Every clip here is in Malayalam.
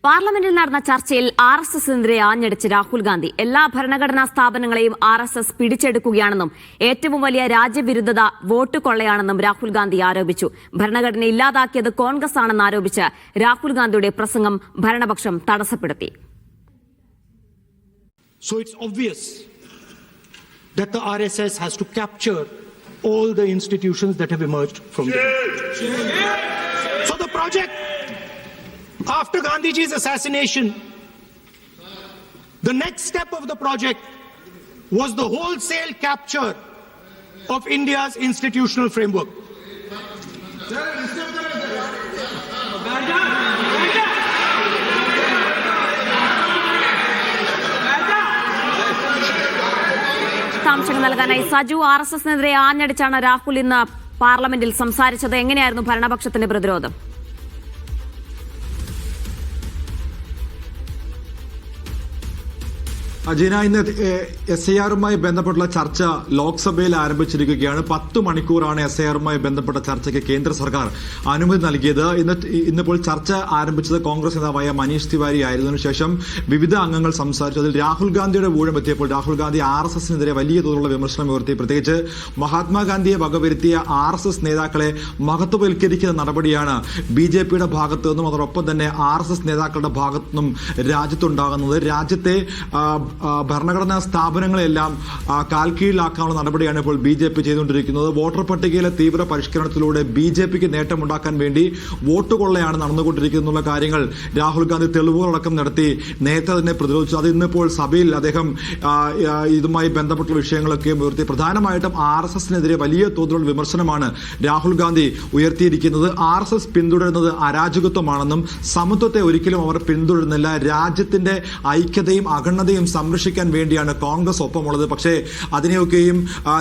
പാർലമെന്റിൽ നടന്ന ചർച്ചയിൽ ആർഎസ്എസിനെതിരെ ആഞ്ഞടിച്ച് രാഹുൽ ഗാന്ധി എല്ലാ ഭരണഘടനാ സ്ഥാപനങ്ങളെയും ആർഎസ്എസ് പിടിച്ചെടുക്കുകയാണെന്നും ഏറ്റവും വലിയ രാജ്യവിരുദ്ധത വോട്ട് കൊള്ളയാണെന്നും രാഹുൽ ഗാന്ധി ആരോപിച്ചു. ഭരണഘടന ഇല്ലാതാക്കിയത് കോൺഗ്രസ് ആണെന്ന് ആരോപിച്ച് രാഹുൽ ഗാന്ധിയുടെ പ്രസംഗം ഭരണപക്ഷം തടസ്സപ്പെടുത്തി. So it's obvious that the RSS has to capture all the institutions that have emerged from them. So the project after Gandhiji's assassination, the next step of the project was the wholesale capture of India's institutional framework. വിശദാംശങ്ങൾ നൽകാനായി സജു, ആർഎസ്എസിനെതിരെ ആഞ്ഞടിച്ചാണ് രാഹുൽ ഇന്ന് പാർലമെന്റിൽ സംസാരിച്ചത്. എങ്ങനെയായിരുന്നു ഭരണപക്ഷത്തിന്റെ പ്രതിരോധം? അജീന, ഇന്ന് SIR-മായി ബന്ധപ്പെട്ടുള്ള ചർച്ച ലോക്സഭയിൽ ആരംഭിച്ചിരിക്കുകയാണ്. 10 മണിക്കൂറാണ് SIR-മായി ബന്ധപ്പെട്ട ചർച്ചയ്ക്ക് കേന്ദ്ര സർക്കാർ അനുമതി നൽകിയത്. ഇന്നിപ്പോൾ ചർച്ച ആരംഭിച്ചത് കോൺഗ്രസ് നേതാവായ മനീഷ് തിവാരി ആയിരുന്നതിനു ശേഷം വിവിധ അംഗങ്ങൾ സംസാരിച്ചു. അതിൽ രാഹുൽ ഗാന്ധിയുടെ ഊഴം എത്തിയപ്പോൾ രാഹുൽ ഗാന്ധി RSS-നെതിരെ വലിയ തോതിലുള്ള വിമർശനം ഉയർത്തി. പ്രത്യേകിച്ച് മഹാത്മാഗാന്ധിയെ വകവരുത്തിയ RSS നേതാക്കളെ മഹത്വവൽക്കരിക്കുന്ന നടപടിയാണ് BJP-യുടെ ഭാഗത്തു നിന്നും അതോടൊപ്പം തന്നെ RSS നേതാക്കളുടെ ഭാഗത്തു നിന്നും രാജ്യത്തുണ്ടാകുന്നത്. രാജ്യത്തെ ഭരണഘടനാ സ്ഥാപനങ്ങളെല്ലാം കാൽക്കീഴിലാക്കാനുള്ള നടപടിയാണ് ഇപ്പോൾ BJP ചെയ്തുകൊണ്ടിരിക്കുന്നത്. വോട്ടർ പട്ടികയിലെ തീവ്ര പരിഷ്കരണത്തിലൂടെ BJP-ക്ക് നേട്ടമുണ്ടാക്കാൻ വേണ്ടി വോട്ട് കൊള്ളയാണ് നടന്നുകൊണ്ടിരിക്കുന്ന കാര്യങ്ങൾ രാഹുൽ ഗാന്ധി തെളിവുകളടക്കം നടത്തി നേരത്തെ തന്നെ പ്രതിരോധിച്ചു. അത് ഇന്നിപ്പോൾ സഭയിൽ അദ്ദേഹം ഇതുമായി ബന്ധപ്പെട്ട വിഷയങ്ങളൊക്കെ ഉയർത്തി. പ്രധാനമായിട്ടും RSS-നെതിരെ വലിയ തോതിലുള്ള വിമർശനമാണ് രാഹുൽ ഗാന്ധി ഉയർത്തിയിരിക്കുന്നത്. RSS പിന്തുടരുന്നത് അരാജകത്വമാണെന്നും സമത്വത്തെ ഒരിക്കലും അവർ പിന്തുടരുന്നില്ല, രാജ്യത്തിന്റെ ഐക്യതയും അഖണ്ഡതയും സംരക്ഷിക്കാൻ വേണ്ടിയാണ് കോൺഗ്രസ് ഒപ്പമുള്ളത്. പക്ഷേ അതിനെയൊക്കെയും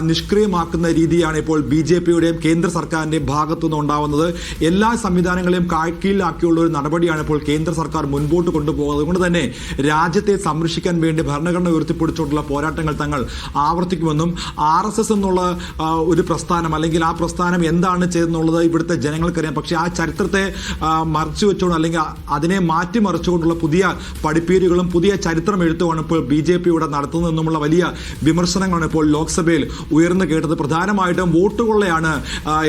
നിഷ്ക്രിയമാക്കുന്ന രീതിയാണ് ഇപ്പോൾ BJP-യുടെയും കേന്ദ്ര സർക്കാരിന്റെയും ഭാഗത്തുനിന്ന് ഉണ്ടാവുന്നത്. എല്ലാ സംവിധാനങ്ങളെയും കീഴിലാക്കിയുള്ള ഒരു നടപടിയാണ് ഇപ്പോൾ കേന്ദ്ര സർക്കാർ മുൻപോട്ട് കൊണ്ടുപോകുന്നത്. അതുകൊണ്ട് തന്നെ രാജ്യത്തെ സംരക്ഷിക്കാൻ വേണ്ടി ഭരണഘടന ഉയർത്തിപ്പിടിച്ചുകൊണ്ടുള്ള പോരാട്ടങ്ങൾ തങ്ങൾ ആവർത്തിക്കുമെന്നും RSS എന്നുള്ള ഒരു പ്രസ്ഥാനം അല്ലെങ്കിൽ ആ പ്രസ്ഥാനം എന്താണ് ചെയ്തെന്നുള്ളത് ഇവിടുത്തെ ജനങ്ങൾക്കറിയാം. പക്ഷേ ആ ചരിത്രത്തെ മറച്ചുവെച്ചുകൊണ്ട് അല്ലെങ്കിൽ അതിനെ മാറ്റിമറിച്ചുകൊണ്ടുള്ള പുതിയ പഠിപ്പീരുകളും പുതിയ ചരിത്രം എഴുത്തുമാണ് ഇപ്പോൾ BJP ഇവിടെ നടത്തുന്നതെന്നുമുള്ള വലിയ വിമർശനങ്ങളാണ് ഇപ്പോൾ ലോക്സഭയിൽ ഉയർന്നു കേട്ടത്. പ്രധാനമായിട്ടും വോട്ട് കൊള്ളയാണ്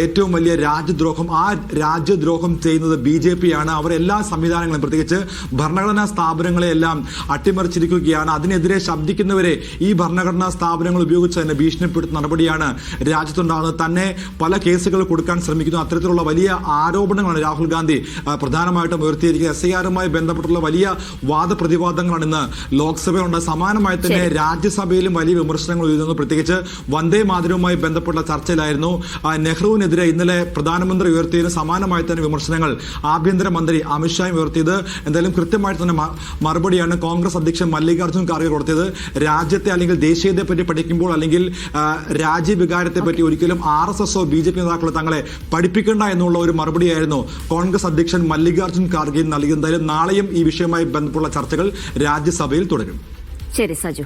ഏറ്റവും വലിയ രാജ്യദ്രോഹം. ആ രാജ്യദ്രോഹം ചെയ്യുന്നത് BJP-യാണ്. അവർ എല്ലാ സംവിധാനങ്ങളും പ്രത്യേകിച്ച് ഭരണഘടനാ സ്ഥാപനങ്ങളെയെല്ലാം അട്ടിമറിച്ചിരിക്കുകയാണ്. അതിനെതിരെ ശബ്ദിക്കുന്നവരെ ഈ ഭരണഘടനാ സ്ഥാപനങ്ങൾ ഉപയോഗിച്ച് തന്നെ ഭീഷണിപ്പെടുത്തുന്ന നടപടിയാണ് രാജ്യത്തുണ്ടാകുന്നത്. തന്നെ പല കേസുകൾ കൊടുക്കാൻ ശ്രമിക്കുന്നു. അത്തരത്തിലുള്ള വലിയ ആരോപണങ്ങളാണ് രാഹുൽ ഗാന്ധി പ്രധാനമായിട്ടും ഉയർത്തിയിരിക്കുന്നത്. SIR-മായി ബന്ധപ്പെട്ടുള്ള വലിയ വാദപ്രതിവാദങ്ങളാണ് ഇന്ന് ലോക്സഭയിലുണ്ട്. സമാനമായി തന്നെ രാജ്യസഭയിലും വലിയ വിമർശനങ്ങൾ ഉയരുന്നു. പ്രത്യേകിച്ച് വന്ദേ മാതരവുമായി ബന്ധപ്പെട്ട ചർച്ചയിലായിരുന്നു നെഹ്റുവിനെതിരെ ഇന്നലെ പ്രധാനമന്ത്രി ഉയർത്തിയതിന് സമാനമായി തന്നെ വിമർശനങ്ങൾ ആഭ്യന്തരമന്ത്രി അമിത്ഷായും ഉയർത്തിയത്. എന്തായാലും കൃത്യമായിട്ട് തന്നെ മറുപടിയാണ് കോൺഗ്രസ് അധ്യക്ഷൻ മല്ലികാർജ്ജുൻ ഖാർഗെ കൊടുത്തത്. രാജ്യത്തെ അല്ലെങ്കിൽ ദേശീയതയെ പറ്റി പഠിക്കുമ്പോൾ അല്ലെങ്കിൽ രാജ്യവികാരത്തെ പറ്റി ഒരിക്കലും RSS-ഓ BJP നേതാക്കളോ തങ്ങളെ പഠിപ്പിക്കേണ്ട എന്നുള്ള ഒരു മറുപടിയായിരുന്നു കോൺഗ്രസ് അധ്യക്ഷൻ മല്ലികാർജ്ജുൻ ഖാർഗെ നൽകിയത്. എന്തായാലും നാളെയും ഈ വിഷയവുമായി ബന്ധപ്പെട്ടുള്ള ചർച്ചകൾ രാജ്യസഭയിൽ തുടരും. ശരി സജു.